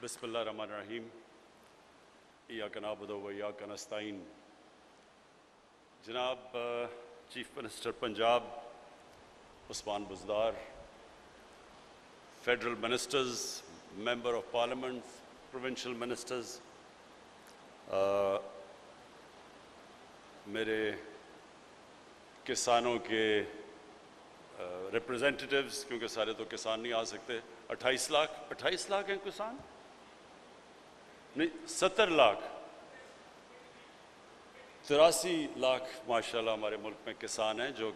بسم اللہ الرحمن الرحیم ایاک نعبد و ایاک نستعین. جناب chief minister Punjab Usman Buzdar, federal ministers, member of parliament, provincial ministers, میرے کسانوں کے ریپرزینٹیٹیوز، کیونکہ سارے تو کسان نہیں آ سکتے. 28 لاکھ ہیں کسان، نہیں 70 لاکھ، 83 لاکھ ماشاءاللہ ہمارے ملک میں کسان ہیں، جو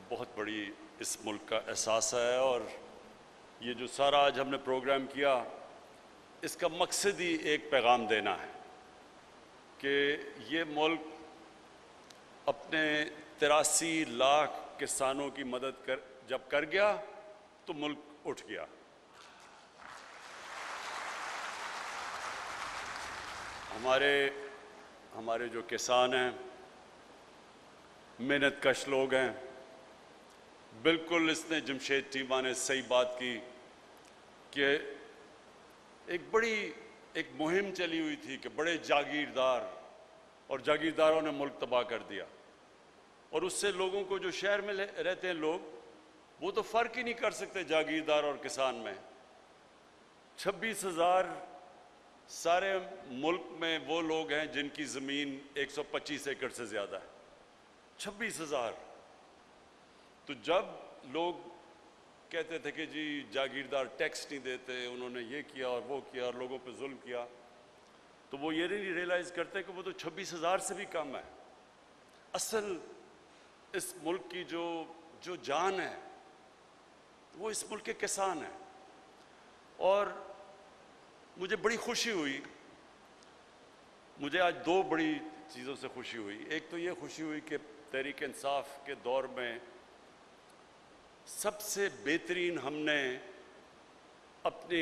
بہت بڑی اس ملک کا احساس ہے. اور یہ جو سارا آج ہم نے پروگرام کیا، اس کا مقصد ہی ایک پیغام دینا ہے کہ یہ ملک اپنے 83 لاکھ کسانوں کی مدد جب کر گیا تو ملک اٹھ گیا. ہمارے جو کسان ہیں محنت کش لوگ ہیں. بالکل اس نے جمشید چیمہ نے صحیح بات کی کہ ایک مہم چلی ہوئی تھی کہ بڑے جاگیردار، اور جاگیرداروں نے ملک تباہ کر دیا. اور اس سے لوگوں کو، جو شہر میں رہتے ہیں لوگ، وہ تو فرق ہی نہیں کر سکتے جاگیردار اور کسان میں. 26,000 سارے ملک میں وہ لوگ ہیں جن کی زمین 125 ایکڑ سے زیادہ ہے. 26,000. تو جب لوگ کہتے تھے کہ جی جاگیردار ٹیکس نہیں دیتے، انہوں نے یہ کیا اور وہ کیا اور لوگوں پہ ظلم کیا، تو وہ یہ نہیں ریئلائز کرتے کہ وہ تو 26,000 سے بھی کم ہے. اصل اس ملک کی جو جان ہے وہ اس ملک کے کسان ہیں. اور مجھے بڑی خوشی ہوئی، مجھے آج 2 بڑی چیزوں سے خوشی ہوئی. ایک تو یہ خوشی ہوئی کہ تحریک انصاف کے دور میں سب سے بہترین ہم نے اپنے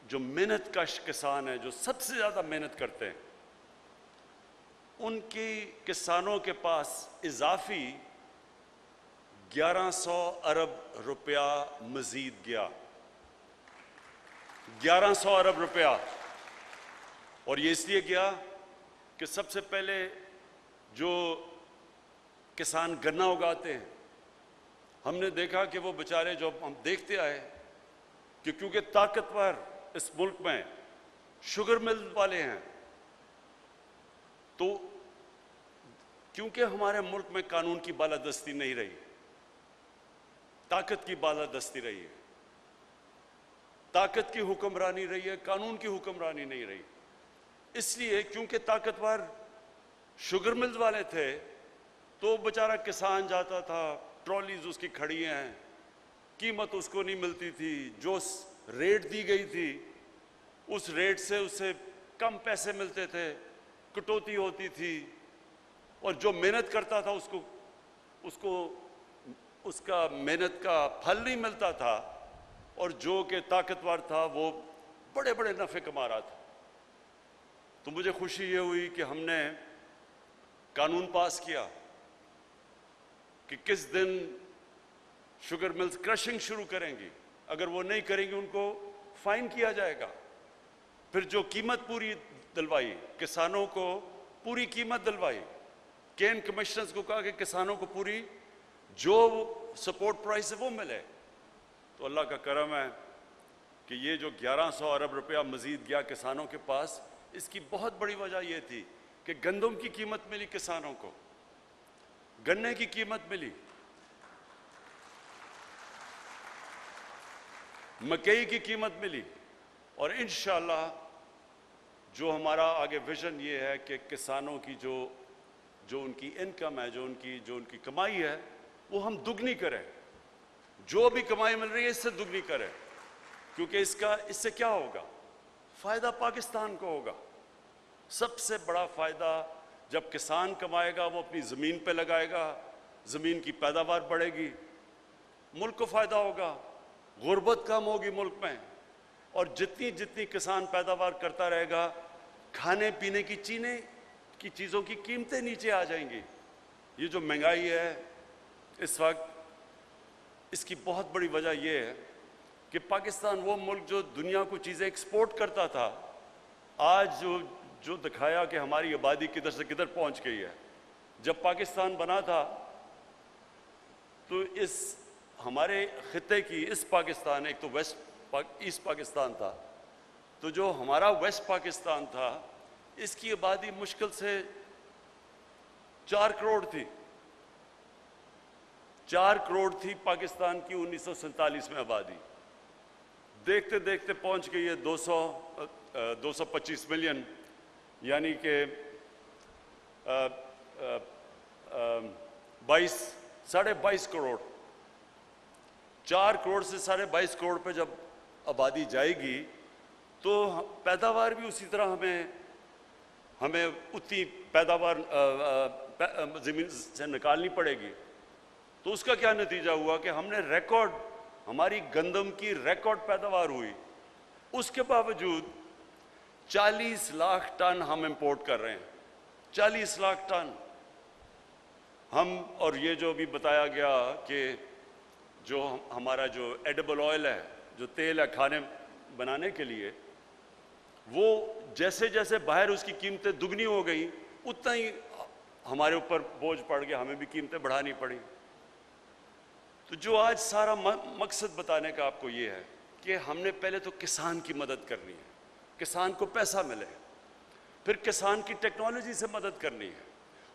جو محنت کش کسان ہیں، جو سب سے زیادہ محنت کرتے ہیں، ان کی کسانوں کے پاس اضافی 1100 ارب روپیہ مزید گیا. 1100 ارب روپیہ. اور یہ اس لیے گیا کہ سب سے پہلے جو کسان گنا اگاتے ہیں، ہم نے دیکھا کہ وہ بیچارے، جو ہم دیکھتے آئے کہ کیونکہ طاقتور اس ملک میں شوگر مل والے ہیں، تو کیونکہ ہمارے ملک میں قانون کی بالادستی نہیں رہی، طاقت کی بالادستی رہی ہے، طاقت کی حکمرانی رہی ہے، قانون کی حکمرانی نہیں رہی. اس لیے کیونکہ طاقتور شوگر ملز والے تھے، تو بیچارہ کسان جاتا تھا، ٹرالیز اس کی کھڑی ہیں، قیمت اس کو نہیں ملتی تھی، جو ریٹ دی گئی تھی اس ریٹ سے اسے کم پیسے ملتے تھے، کٹوتی ہوتی تھی. اور جو محنت کرتا تھا اس کو اس کا محنت کا پھل نہیں ملتا تھا، اور جو کہ طاقتور تھا وہ بڑے بڑے نفع کما رہا تھا. تو مجھے خوشی یہ ہوئی کہ ہم نے قانون پاس کیا کہ کس دن شوگر ملز کرشنگ شروع کریں گی. اگر وہ نہیں کریں گی ان کو فائن کیا جائے گا. پھر جو قیمت پوری دلوائی، کسانوں کو پوری قیمت دلوائی. کین کمشنرز کو کہا کہ کسانوں کو پوری جو سپورٹ پرائس ہے وہ ملے. تو اللہ کا کرم ہے کہ یہ جو 1100 ارب روپیہ مزید گیا کسانوں کے پاس، اس کی بہت بڑی وجہ یہ تھی کہ گندم کی قیمت ملی کسانوں کو، گنے کی قیمت ملی، مکئی کی قیمت ملی. اور انشاءاللہ جو ہمارا آگے ویژن یہ ہے کہ کسانوں کی جو ان کی انکم ہے، جو ان کی کمائی ہے، وہ ہم دگنی کریں. جو بھی کمائی مل رہی ہے اس سے دگنی کریں، کیونکہ اس سے کیا ہوگا؟ فائدہ پاکستان کو ہوگا. سب سے بڑا فائدہ جب کسان کمائے گا، وہ اپنی زمین پہ لگائے گا، زمین کی پیداوار بڑھے گی، ملک کو فائدہ ہوگا، غربت کم ہوگی ملک میں. اور جتنی کسان پیداوار کرتا رہے گا، کھانے پینے کی چیزوں کی قیمتیں نیچے آ جائیں گی. یہ جو مہنگائی ہے اس وقت، اس کی بہت بڑی وجہ یہ ہے کہ پاکستان وہ ملک جو دنیا کو چیزیں ایکسپورٹ کرتا تھا، آج جو دکھایا کہ ہماری آبادی کدھر سے کدھر پہنچ گئی ہے۔ جب پاکستان بنا تھا تو اس ہمارے خطے کی اس پاکستان، ایک تو ایسٹ پاکستان تھا، تو جو ہمارا ویسٹ پاکستان تھا اس کی آبادی مشکل سے 4 کروڑ تھی۔ 4 کروڑ تھی پاکستان کی 1947 میں آبادی، دیکھتے دیکھتے پہنچ گئی ہے 225 ملین، یعنی کہ 22.5 کروڑ۔ 4 کروڑ سے 22.5 کروڑ پہ جب آبادی جائے گی تو پیداوار بھی اسی طرح ہمیں اتنی پیداوار زمین سے نکالنی پڑے گی۔ تو اس کا کیا نتیجہ ہوا کہ ہم نے ہماری گندم کی ریکارڈ پیداوار ہوئی، اس کے باوجود 40 لاکھ ٹن ہم امپورٹ کر رہے ہیں۔ 40 لاکھ ٹن ہم، اور یہ جو بھی بتایا گیا کہ جو ہمارا جو ایڈیبل آئل ہے، جو تیل ہے کھانے بنانے کے لیے، وہ جیسے جیسے باہر اس کی قیمتیں دگنی ہو گئی اتنا ہی ہمارے اوپر بوجھ پڑ گیا، ہمیں بھی قیمتیں بڑھانی پڑی۔ تو جو آج سارا مقصد بتانے کا آپ کو یہ ہے کہ ہم نے پہلے تو کسان کی مدد کرنی ہے، کسان کو پیسہ ملے، پھر کسان کی ٹیکنالوجی سے مدد کرنی ہے۔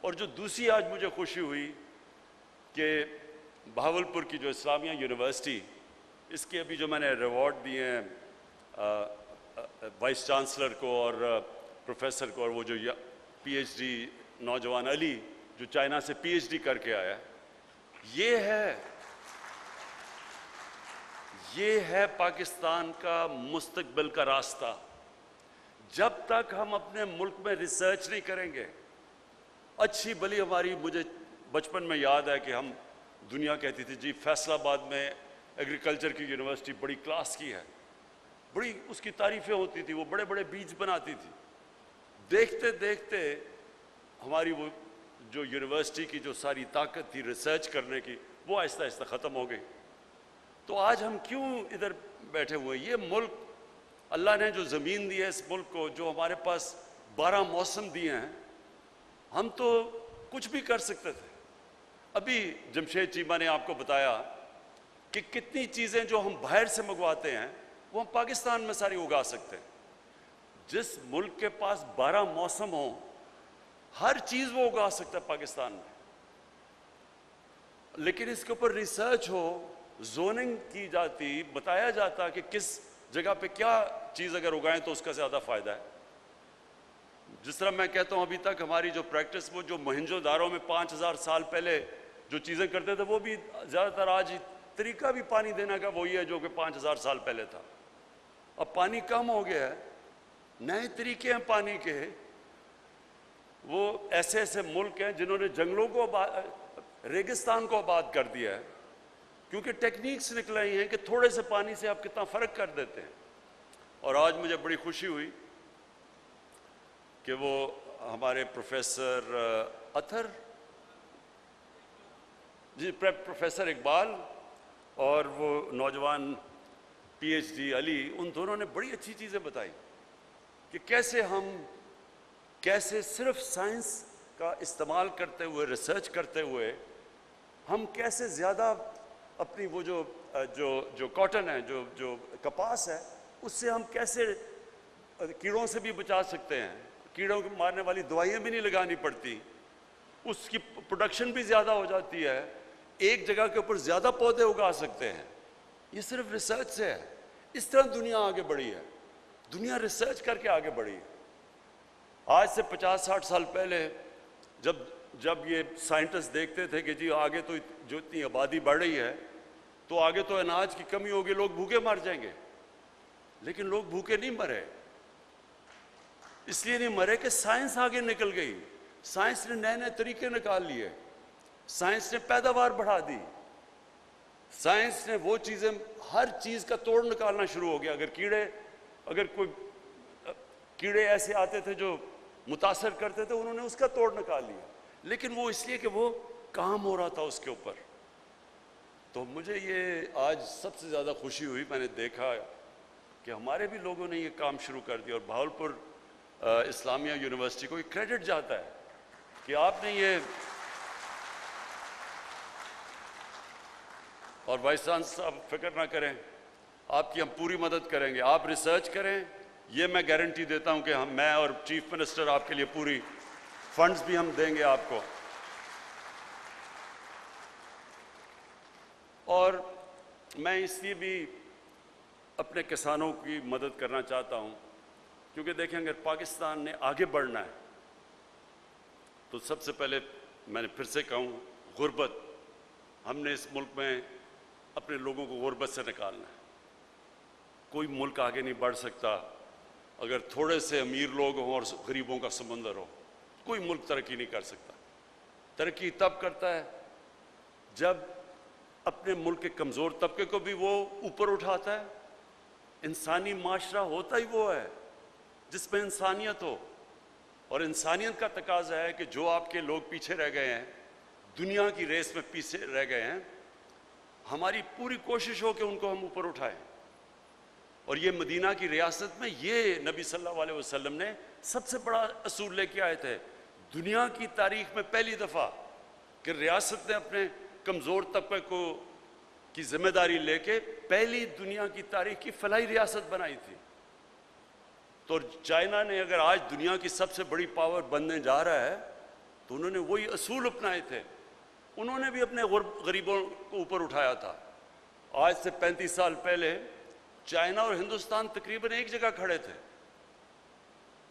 اور جو دوسری آج مجھے خوشی ہوئی کہ بہاولپور کی جو اسلامیہ یونیورسٹی، اس کے ابھی جو میں نے ریوارڈ دیے ہیں وائس چانسلر کو اور پروفیسر کو، اور وہ جو پی ایچ ڈی نوجوان علی جو چائنا سے پی ایچ ڈی کر کے آیا، یہ ہے پاکستان کا مستقبل کا راستہ۔ جب تک ہم اپنے ملک میں ریسرچ نہیں کریں گے، اچھی بلی مجھے بچپن میں یاد ہے کہ ہم دنیا کہتی تھی جی فیصل آباد میں ایگریکلچر کی یونیورسٹی بڑی کلاس کی ہے، بڑی اس کی تعریفیں ہوتی تھی، وہ بڑے بڑے بیج بناتی تھی۔ دیکھتے دیکھتے ہماری وہ جو یونیورسٹی کی جو ساری طاقت تھی ریسرچ کرنے کی، وہ آہستہ آہستہ ختم ہو گئی۔ تو آج ہم کیوں ادھر بیٹھے ہوئے ہیں؟ یہ ملک اللہ نے جو زمین دی ہے اس ملک کو، جو ہمارے پاس 12 موسم دیے ہیں، ہم تو کچھ بھی کر سکتے تھے۔ ابھی جمشید چیمہ نے آپ کو بتایا کہ کتنی چیزیں جو ہم باہر سے منگواتے ہیں وہ ہم پاکستان میں ساری اگا سکتے ہیں۔ جس ملک کے پاس 12 موسم ہوں، ہر چیز وہ اگا سکتا ہے پاکستان میں، لیکن اس کے اوپر ریسرچ ہو، زوننگ کی جاتی، بتایا جاتا کہ کس جگہ پہ کیا چیز اگر اگائیں تو اس کا زیادہ فائدہ ہے۔ جس طرح میں کہتا ہوں ابھی تک ہماری جو پریکٹس، وہ جو موہنجو دارو میں 5000 سال پہلے جو چیزیں کرتے تھے، وہ بھی زیادہ تر آج طریقہ بھی پانی دینے کا وہی ہے جو کہ 5000 سال پہلے تھا۔ اب پانی کم ہو گیا ہے، نئے طریقے ہیں پانی کے۔ وہ ایسے ایسے ملک ہیں جنہوں نے جنگلوں کو ریگستان کو آباد کر دیا ہے، کیونکہ ٹیکنیکس نکل رہی ہیں کہ تھوڑے سے پانی سے آپ کتنا فرق کر دیتے ہیں۔ اور آج مجھے بڑی خوشی ہوئی کہ وہ ہمارے پروفیسر اطہر جی، پروفیسر اقبال اور وہ نوجوان پی ایچ ڈی علی، ان دونوں نے بڑی اچھی چیزیں بتائی کہ کیسے صرف سائنس کا استعمال کرتے ہوئے، ریسرچ کرتے ہوئے، ہم کیسے زیادہ اپنی وہ جو کاٹن ہے، جو کپاس ہے، اس سے ہم کیسے کیڑوں سے بھی بچا سکتے ہیں، کیڑوں کو مارنے والی دوائیں بھی نہیں لگانی پڑتی، اس کی پروڈکشن بھی زیادہ ہو جاتی ہے، ایک جگہ کے اوپر زیادہ پودے اگا سکتے ہیں۔ یہ صرف ریسرچ سے ہے۔ اس طرح دنیا آگے بڑھی ہے، دنیا ریسرچ کر کے آگے بڑھی ہے۔ آج سے 50-60 سال پہلے جب یہ سائنٹسٹ دیکھتے تھے کہ جی آگے تو جو اتنی آبادی بڑھ رہی ہے تو آگے تو اناج کی کمی ہوگی، لوگ بھوکے مر جائیں گے، لیکن لوگ بھوکے نہیں مرے۔ اس لیے نہیں مرے کہ سائنس آگے نکل گئی، سائنس نے نئے نئے طریقے نکال لیے، سائنس نے پیداوار بڑھا دی، سائنس نے وہ چیزیں، ہر چیز کا توڑ نکالنا شروع ہو گیا۔ اگر کوئی کیڑے ایسے آتے تھے جو متاثر کرتے تھے، انہوں نے اس کا توڑ نکال لیا، لیکن وہ اس لیے کہ وہ کام ہو رہا تھا اس کے اوپر۔ تو مجھے یہ آج سب سے زیادہ خوشی ہوئی، میں نے دیکھا کہ ہمارے بھی لوگوں نے یہ کام شروع کر دیا، اور بہاولپور اسلامیہ یونیورسٹی کو یہ کریڈٹ جاتا ہے کہ آپ نے یہ، اور وائس چانسلر صاحب فکر نہ کریں، آپ کی ہم پوری مدد کریں گے، آپ ریسرچ کریں، یہ میں گارنٹی دیتا ہوں کہ میں اور چیف منسٹر آپ کے لیے پوری فنڈز بھی ہم دیں گے آپ کو۔ اور میں اس لیے بھی اپنے کسانوں کی مدد کرنا چاہتا ہوں، کیونکہ دیکھیں اگر پاکستان نے آگے بڑھنا ہے تو سب سے پہلے میں نے پھر سے کہوں، غربت، ہم نے اس ملک میں اپنے لوگوں کو غربت سے نکالنا ہے۔ کوئی ملک آگے نہیں بڑھ سکتا اگر تھوڑے سے امیر لوگ ہوں اور غریبوں کا سمندر ہو، کوئی ملک ترقی نہیں کر سکتا۔ ترقی تب کرتا ہے جب اپنے ملک کے کمزور طبقے کو بھی وہ اوپر اٹھاتا ہے۔ انسانی معاشرہ ہوتا ہی وہ ہے جس میں انسانیت ہو، اور انسانیت کا تقاضا ہے کہ جو آپ کے لوگ پیچھے رہ گئے ہیں، دنیا کی ریس میں پیچھے رہ گئے ہیں، ہماری پوری کوشش ہو کہ ان کو ہم اوپر اٹھائیں۔ اور یہ مدینہ کی ریاست میں یہ نبی صلی اللہ علیہ وسلم نے سب سے بڑا اصول لے کے آئے تھے۔ دنیا کی تاریخ میں پہلی دفعہ کہ ریاست نے اپنے کمزور طبقے کو کی ذمہ داری لے کے پہلی دنیا کی تاریخ کی فلاحی ریاست بنائی تھی۔ تو چائنا نے اگر آج دنیا کی سب سے بڑی پاور بننے جا رہا ہے تو انہوں نے وہی اصول اپنائے تھے، انہوں نے بھی اپنے غریبوں کو اوپر اٹھایا تھا۔ آج سے 35 سال پہلے چائنا اور ہندوستان تقریباً ایک جگہ کھڑے تھے۔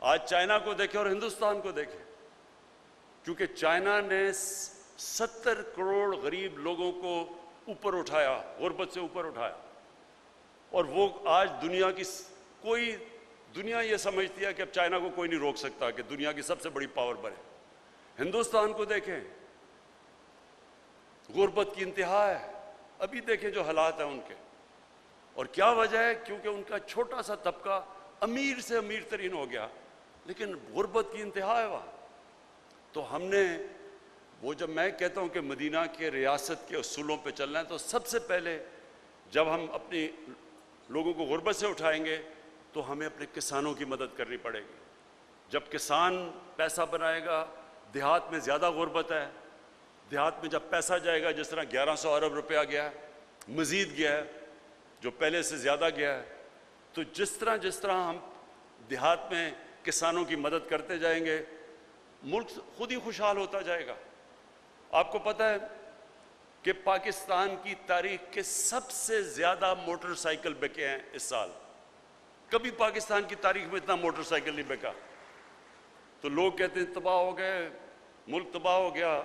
آج چائنا کو دیکھیں اور ہندوستان کو دیکھیں، کیونکہ چائنا نے 70 کروڑ غریب لوگوں کو اوپر اٹھایا، غربت سے اوپر اٹھایا، اور وہ آج دنیا کی کوئی دنیا یہ سمجھتی ہے کہ اب چائنا کو کوئی نہیں روک سکتا کہ دنیا کی سب سے بڑی پاور بنے۔ ہندوستان کو دیکھیں، غربت کی انتہا ہے، ابھی دیکھیں جو حالات ہیں ان کے، اور کیا وجہ ہے؟ کیونکہ ان کا چھوٹا سا طبقہ امیر سے امیر ترین ہو گیا، لیکن غربت کی انتہا ہے وہاں۔ تو ہم نے وہ، جب میں کہتا ہوں کہ مدینہ کے ریاست کے اصولوں پہ چلنا ہے، تو سب سے پہلے جب ہم اپنی لوگوں کو غربت سے اٹھائیں گے تو ہمیں اپنے کسانوں کی مدد کرنی پڑے گی۔ جب کسان پیسہ بنائے گا، دیہات میں زیادہ غربت ہے، دیہات میں جب پیسہ جائے گا، جس طرح 1100 ارب روپیہ گیا ہے، مزید گیا ہے، جو پہلے سے زیادہ گیا ہے، تو جس طرح ہم دیہات میں کسانوں کی مدد کرتے جائیں گے، ملک خود ہی خوشحال ہوتا جائے گا۔ آپ کو پتہ ہے کہ پاکستان کی تاریخ کے سب سے زیادہ موٹر سائیکل بکے ہیں اس سال، کبھی پاکستان کی تاریخ میں اتنا موٹر سائیکل نہیں بکا۔ تو لوگ کہتے ہیں تباہ ہو گئے، ملک تباہ ہو گیا،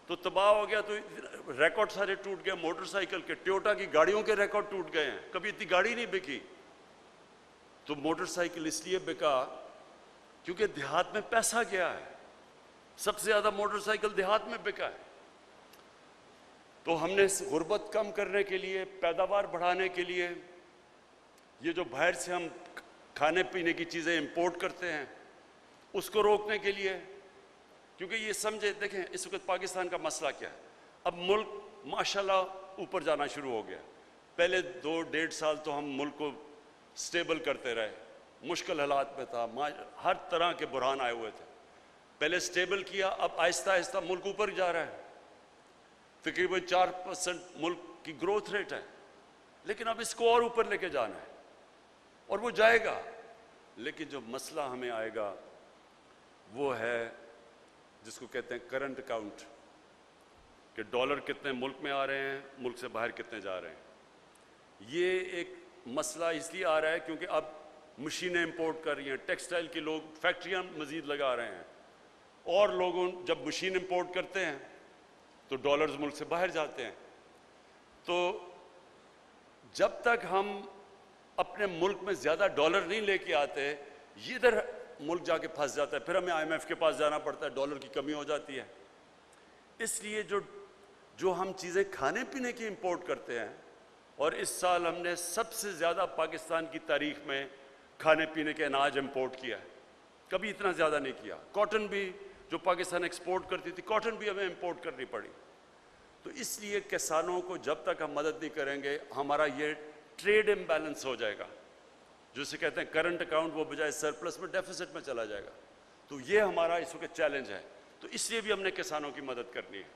تو تباہ ہو گیا تو ریکارڈ سارے ٹوٹ گئے، موٹر سائیکل کے، ٹویوٹا کی گاڑیوں کے ریکارڈ ٹوٹ گئے ہیں، کبھی اتنی گاڑی نہیں بکی۔ تو موٹر سائیکل اس لیے بکا کیونکہ دیہات میں پیسہ گیا ہے، سب سے زیادہ موٹر سائیکل دیہات میں بکا ہے۔ تو ہم نے غربت کم کرنے کے لیے، پیداوار بڑھانے کے لیے، یہ جو باہر سے ہم کھانے پینے کی چیزیں امپورٹ کرتے ہیں اس کو روکنے کے لیے، کیونکہ یہ سمجھے، دیکھیں اس وقت پاکستان کا مسئلہ کیا ہے، اب ملک ماشاءاللہ اوپر جانا شروع ہو گیا۔ پہلے 2-1.5 سال تو ہم ملک کو سٹیبل کرتے رہے، مشکل حالات میں تھا، ہر طرح کے بحران آئے ہوئے تھے، پہلے سٹیبل کیا، اب آہستہ آہستہ ملک اوپر جا رہا ہے، تقریباً 4% ملک کی گروتھ ریٹ ہے، لیکن اب اس کو اور اوپر لے کے جانا ہے، اور وہ جائے گا۔ لیکن جو مسئلہ ہمیں آئے گا وہ ہے جس کو کہتے ہیں کرنٹ اکاؤنٹ، کہ ڈالر کتنے ملک میں آ رہے ہیں، ملک سے باہر کتنے جا رہے ہیں۔ یہ ایک مسئلہ اس لیے آ رہا ہے کیونکہ اب مشینیں امپورٹ کر رہی ہیں، ٹیکسٹائل کی لوگ فیکٹریاں مزید لگا رہے ہیں، اور لوگوں جب مشین امپورٹ کرتے ہیں تو ڈالرز ملک سے باہر جاتے ہیں۔ تو جب تک ہم اپنے ملک میں زیادہ ڈالر نہیں لے کے آتے، یہ ادھر ملک جا کے پھنس جاتا ہے، پھر ہمیں IMF کے پاس جانا پڑتا ہے، ڈالر کی کمی ہو جاتی ہے۔ اس لیے جو ہم چیزیں کھانے پینے کی امپورٹ کرتے ہیں، اور اس سال ہم نے سب سے زیادہ پاکستان کی تاریخ میں کھانے پینے کے اناج امپورٹ کیا ہے، کبھی اتنا زیادہ نہیں کیا۔ کاٹن بھی جو پاکستان ایکسپورٹ کرتی تھی، کاٹن بھی ہمیں امپورٹ کرنی پڑی۔ تو اس لیے کسانوں کو جب تک ہم مدد نہیں کریں گے ہمارا یہ ٹریڈ امبیلنس ہو جائے گا، جسے کہتے ہیں کرنٹ اکاؤنٹ، وہ بجائے سرپلس میں ڈیفیسٹ میں چلا جائے گا۔ تو یہ ہمارا اس وقت چیلنج ہے، تو اس لیے بھی ہم نے کسانوں کی مدد کرنی ہے۔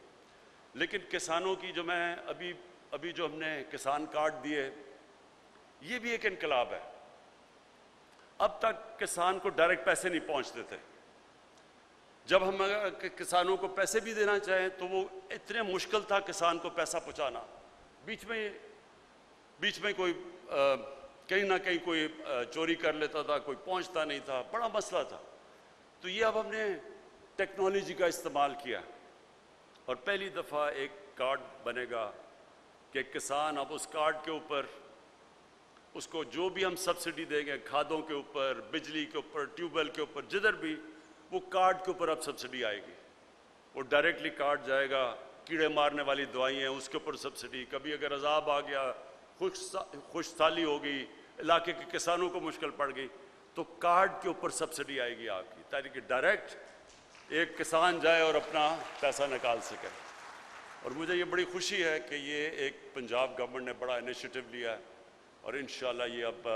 لیکن کسانوں کی جو میں ابھی جو ہم نے کسان کارڈ دیے، یہ بھی ایک انقلاب ہے۔ اب تک کسان کو ڈائریکٹ پیسے نہیں پہنچتے تھے، جب ہم کسانوں کو پیسے بھی دینا چاہیں تو وہ اتنے مشکل تھا کسان کو پیسہ پہنچانا، بیچ میں کوئی کہیں نہ کہیں کوئی چوری کر لیتا تھا، کوئی پہنچتا نہیں تھا، بڑا مسئلہ تھا۔ تو یہ اب ہم نے ٹیکنالوجی کا استعمال کیا اور پہلی دفعہ ایک کارڈ بنے گا کہ کسان اب اس کارڈ کے اوپر اس کو جو بھی ہم سبسڈی دیں گے، کھادوں کے اوپر، بجلی کے اوپر، ٹیوب ویل کے اوپر، جدھر بھی، وہ کارڈ کے اوپر اب سبسڈی آئے گی۔ وہ ڈائریکٹلی کارڈ جائے گا، کیڑے مارنے والی دوائیں ہیں اس کے اوپر سبسڈی، کبھی اگر عذاب آ گیا، خشک سالی ہو گئی، علاقے کے کسانوں کو مشکل پڑ گئی، تو کارڈ کے اوپر سبسڈی آئے گی آپ کی، تاکہ ڈائریکٹ ایک کسان جائے اور اپنا پیسہ نکال سکے۔ اور مجھے یہ بڑی خوشی ہے کہ یہ ایک پنجاب گورنمنٹ نے بڑا انیشیٹو لیا ہے، اور انشاءاللہ یہ اب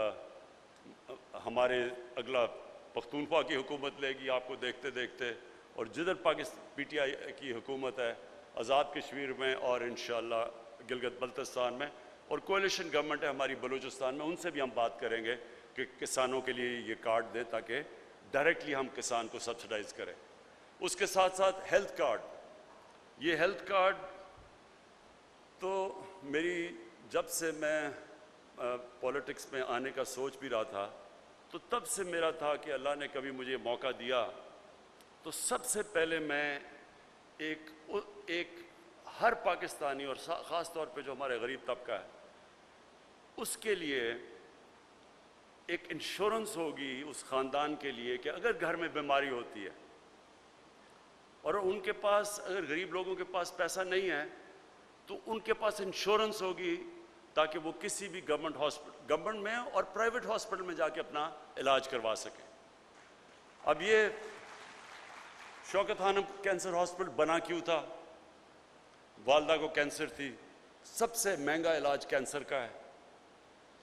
ہمارے اگلا پختونخوا کی حکومت لے گی، آپ کو دیکھتے دیکھتے، اور جدھر پی ٹی آئی کی حکومت ہے آزاد کشمیر میں اور انشاءاللہ گلگت بلتستان میں، اور کولیشن گورنمنٹ ہے ہماری بلوچستان میں، ان سے بھی ہم بات کریں گے کہ کسانوں کے لیے یہ کارڈ دیں تاکہ ڈائریکٹلی ہم کسان کو سبسڈائز کریں۔ اس کے ساتھ ساتھ ہیلتھ کارڈ، یہ ہیلتھ کارڈ تو میری جب سے میں پولیٹکس میں آنے کا سوچ بھی رہا تھا، تو تب سے میرا تھا کہ اللہ نے کبھی مجھے موقع دیا تو سب سے پہلے میں ایک ہر پاکستانی اور خاص طور پہ جو ہمارے غریب طبقہ ہے اس کے لیے ایک انشورنس ہوگی اس خاندان کے لیے کہ اگر گھر میں بیماری ہوتی ہے اور ان کے پاس، اگر غریب لوگوں کے پاس پیسہ نہیں ہے تو ان کے پاس انشورنس ہوگی تاکہ وہ کسی بھی گورنمنٹ میں اور پرائیویٹ ہاسپٹل میں جا کے اپنا علاج کروا سکیں۔ اب یہ شوکت خانم کینسر ہاسپٹل بنا کیوں تھا؟ والدہ کو کینسر تھی، سب سے مہنگا علاج کینسر کا ہے،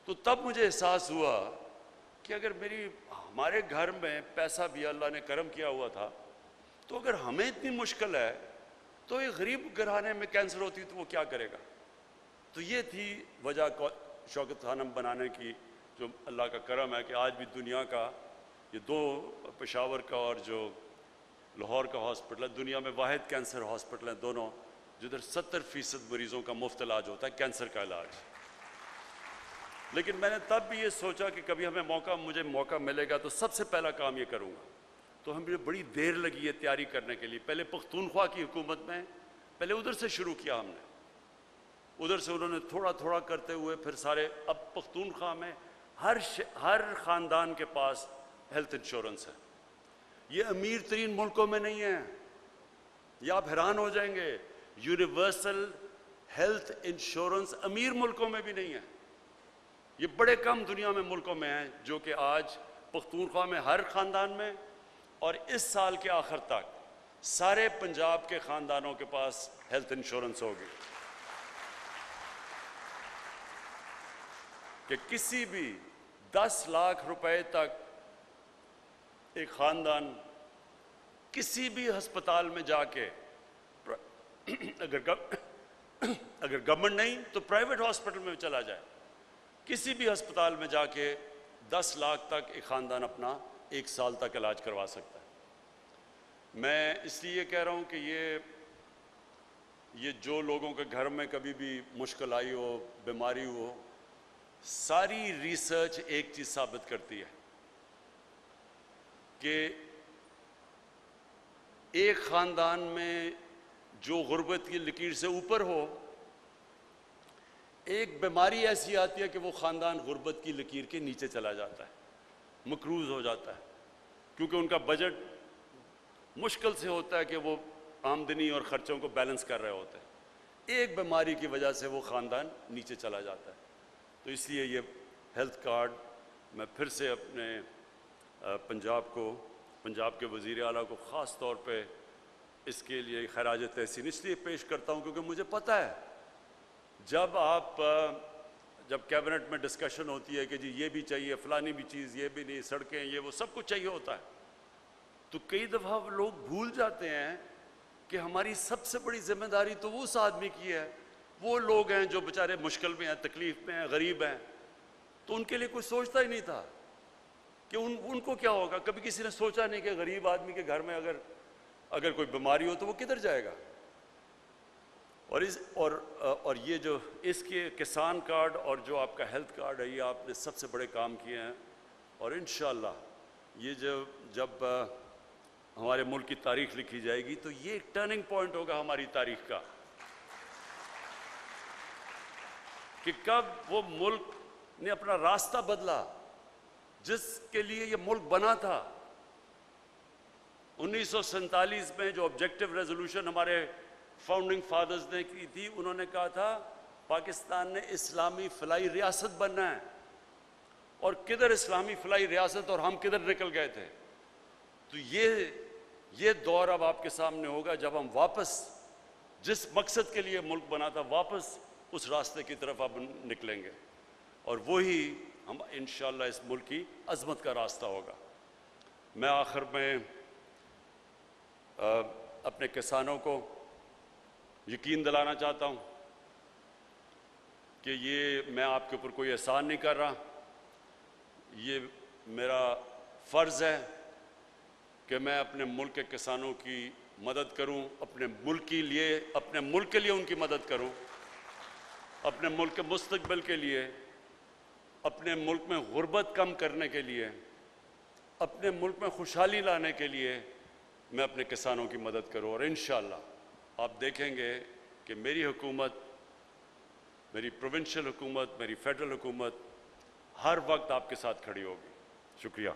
تو تب مجھے احساس ہوا کہ اگر ہمارے گھر میں پیسہ بھی اللہ نے کرم کیا ہوا تھا، تو اگر ہمیں اتنی مشکل ہے تو ایک غریب گھرانے میں کینسر ہوتی تو وہ کیا کرے گا؟ تو یہ تھی وجہ شوکت خانم بنانے کی، جو اللہ کا کرم ہے کہ آج بھی دنیا کا یہ 2 پشاور کا اور جو لاہور کا ہاسپٹل ہے، دنیا میں واحد کینسر ہاسپٹل ہیں دونوں، جدھر 70% مریضوں کا مفت علاج ہوتا ہے، کینسر کا علاج۔ لیکن میں نے تب بھی یہ سوچا کہ کبھی مجھے موقع ملے گا تو سب سے پہلا کام یہ کروں گا، تو ہمیں بڑی دیر لگی ہے تیاری کرنے کے لیے۔ پہلے پختونخوا کی حکومت میں پہلے ادھر سے شروع کیا ہم نے، ادھر سے انہوں نے تھوڑا تھوڑا کرتے ہوئے پھر سارے، اب پختونخوا میں ہر خاندان کے پاس ہیلتھ انشورنس ہے۔ یہ امیر ترین ملکوں میں نہیں ہے، یہ آپ حیران ہو جائیں گے، یونیورسل ہیلتھ انشورنس امیر ملکوں میں بھی نہیں ہے، یہ بڑے کم دنیا میں ملکوں میں ہیں جو کہ آج پختونخوا میں ہر خاندان میں، اور اس سال کے آخر تک سارے پنجاب کے خاندانوں کے پاس ہیلتھ انشورنس ہوگی، کہ کسی بھی 10 لاکھ روپے تک ایک خاندان کسی بھی ہسپتال میں جا کے، اگر گورنمنٹ نہیں تو پرائیویٹ ہاسپٹل میں چلا جائے، کسی بھی ہسپتال میں جا کے 10 لاکھ تک ایک خاندان اپنا 1 سال تک علاج کروا سکتا ہے۔ میں اس لیے کہہ رہا ہوں کہ یہ جو لوگوں کے گھر میں کبھی بھی مشکل آئی ہو، بیماری ہو، ساری ریسرچ ایک چیز ثابت کرتی ہے کہ ایک خاندان میں جو غربت کی لکیر سے اوپر ہو، ایک بیماری ایسی آتی ہے کہ وہ خاندان غربت کی لکیر کے نیچے چلا جاتا ہے، مقروض ہو جاتا ہے، کیونکہ ان کا بجٹ مشکل سے ہوتا ہے کہ وہ آمدنی اور خرچوں کو بیلنس کر رہے ہوتے ہیں، ایک بیماری کی وجہ سے وہ خاندان نیچے چلا جاتا ہے۔ تو اس لیے یہ ہیلتھ کارڈ میں پھر سے اپنے پنجاب کے وزیر اعلیٰ کو خاص طور پہ اس کے لیے خراج تحسین اس لیے پیش کرتا ہوں کیونکہ مجھے پتہ ہے جب کیبنٹ میں ڈسکشن ہوتی ہے کہ جی یہ بھی چاہیے، فلانی بھی چیز، یہ بھی نہیں، سڑکیں، یہ وہ سب کچھ چاہیے ہوتا ہے، تو کئی دفعہ لوگ بھول جاتے ہیں کہ ہماری سب سے بڑی ذمہ داری تو اس آدمی کی ہے، وہ لوگ ہیں جو بیچارے مشکل میں ہیں، تکلیف میں ہیں، غریب ہیں، تو ان کے لیے کوئی سوچتا ہی نہیں تھا کہ ان کو کیا ہوگا. کبھی کسی نے سوچا نہیں کہ غریب آدمی کے گھر میں اگر کوئی بیماری ہو تو وہ کدھر جائے گا. اور یہ جو اس کے کسان کارڈ اور جو آپ کا ہیلتھ کارڈ ہے، یہ آپ نے سب سے بڑے کام کیے ہیں، اور انشاءاللہ یہ جب ہمارے ملک کی تاریخ لکھی جائے گی تو یہ ایک ٹرننگ پوائنٹ ہوگا ہماری تاریخ کا کہ کب وہ ملک نے اپنا راستہ بدلا جس کے لیے یہ ملک بنا تھا. 1947 میں جو آبجیکٹو ریزولوشن ہمارے فاؤنڈنگ فادرز نے کی تھی، انہوں نے کہا تھا پاکستان نے اسلامی فلاحی ریاست بننا ہے، اور کدھر اسلامی فلاحی ریاست اور ہم کدھر نکل گئے تھے. تو یہ دور اب آپ کے سامنے ہوگا جب ہم واپس جس مقصد کے لیے ملک بنا تھا واپس اس راستے کی طرف اب نکلیں گے، اور وہی ہم انشاءاللہ اس ملک کی عظمت کا راستہ ہوگا. میں آخر میں اپنے کسانوں کو یقین دلانا چاہتا ہوں کہ یہ میں آپ کے اوپر کوئی احسان نہیں کر رہا، یہ میرا فرض ہے کہ میں اپنے ملک کے کسانوں کی مدد کروں، اپنے ملک کے لیے ان کی مدد کروں، اپنے ملک کے مستقبل کے لیے، اپنے ملک میں غربت کم کرنے کے لیے، اپنے ملک میں خوشحالی لانے کے لیے میں اپنے کسانوں کی مدد کروں. اور انشاءاللہ آپ دیکھیں گے کہ میری حکومت، میری پروونشل حکومت، میری فیڈرل حکومت ہر وقت آپ کے ساتھ کھڑی ہوگی. شکریہ.